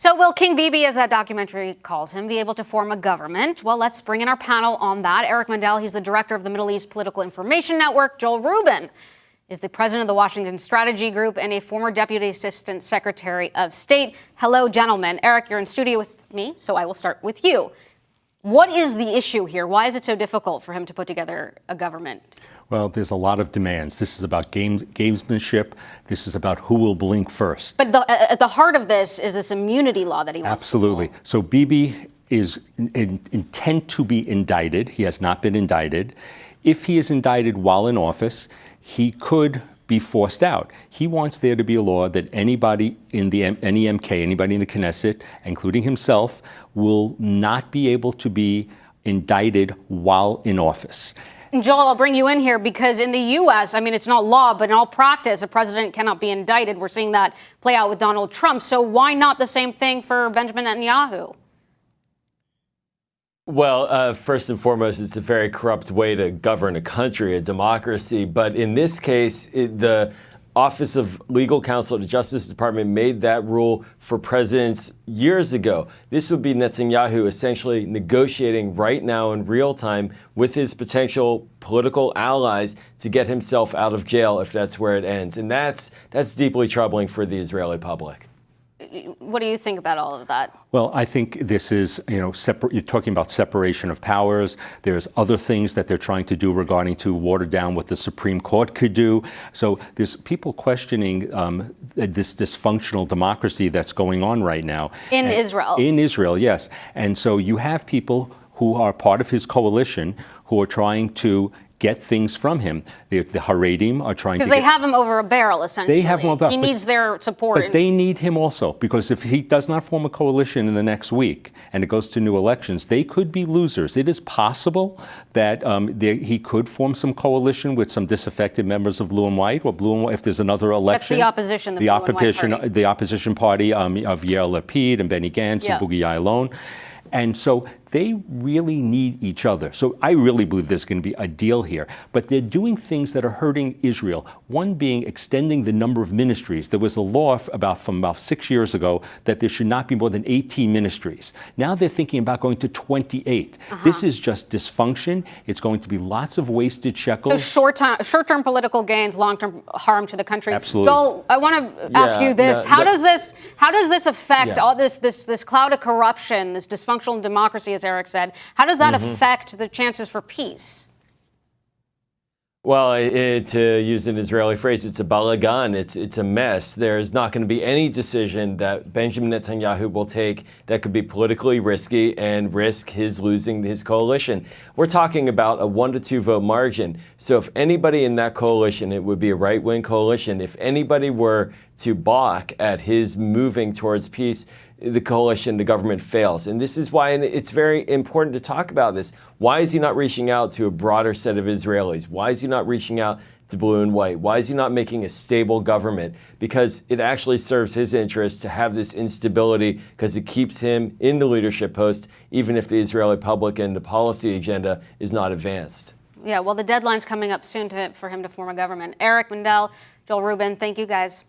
So will King Bibi, as that documentary calls him, be able to form a government? Well, let's bring in our panel on that. Eric Mandel, he's the director of the Middle East Political Information Network. Joel Rubin is the president of the Washington Strategy Group and a former Deputy Assistant Secretary of State. Hello, gentlemen. Eric, you're in studio with me, so I will start with you. What is the issue here? Why is it so difficult for him to put together a government? Well, there's a lot of demands. This is about gamesmanship. This is about who will blink first. But at the heart of this is this immunity law that he wants Absolutely. to pull. So Bibi is intent to be indicted. He has not been indicted. If he is indicted while in office, he could be forced out. He wants there to be a law that anybody in the MK, anybody in the Knesset, including himself, will not be able to be indicted while in office. And Joel, I'll bring you in here because in the U.S., I mean, it's not law, but in all practice, a president cannot be indicted. We're seeing that play out with Donald Trump. So why not the same thing for Benjamin Netanyahu? Well, first and foremost, it's a very corrupt way to govern a country, a democracy. But in this case, the Office of Legal Counsel at the Justice Department made that rule for presidents years ago. This would be Netanyahu essentially negotiating right now in real time with his potential political allies to get himself out of jail if that's where it ends. And that's deeply troubling for the Israeli public. What do you think about all of that? Well, I think this is, you're talking about separation of powers. There's other things that they're trying to do regarding to water down what the Supreme Court could do. So there's people questioning this dysfunctional democracy that's going on right now. In Israel. In Israel, yes. And so you have people who are part of his coalition who are trying to get things from him. The Haredim are trying to Because they have him over a barrel, essentially. They have him over a barrel. He needs their support. But they need him also, because if he does not form a coalition in the next week and it goes to new elections, they could be losers. It is possible that he could form some coalition with some disaffected members of Blue and White, or Blue and White, if there's another election. That's the opposition, the opposition party of Yair Lapid and Benny Gantz and Boogie Ya'alon. And so they really need each other. So I really believe there's going to be a deal here. But they're doing things that are hurting Israel. One being extending the number of ministries. There was a law from about 6 years ago that there should not be more than 18 ministries. Now they're thinking about going to 28. This is just dysfunction. It's going to be lots of wasted shekels. So short-term political gains, long-term harm to the country. Absolutely. Joel, I want to ask you this. How does this affect all this cloud of corruption, this dysfunctional democracy, as Eric said? How does that affect the chances for peace? Well, to use an Israeli phrase, it's a balagan. It's a mess. There's not going to be any decision that Benjamin Netanyahu will take that could be politically risky and risk his losing his coalition. We're talking about a 1 to 2 vote margin. So if anybody in that coalition, it would be a right-wing coalition, if anybody were to balk at his moving towards peace, the coalition, the government fails. And this is why it's very important to talk about this. Why is he not reaching out to a broader set of Israelis? Why is he not reaching out to Blue and White? Why is he not making a stable government? Because it actually serves his interest to have this instability, because it keeps him in the leadership post, even if the Israeli public and the policy agenda is not advanced. Yeah, well, the deadline's coming up soon for him to form a government. Eric Mandel, Joel Rubin, thank you guys.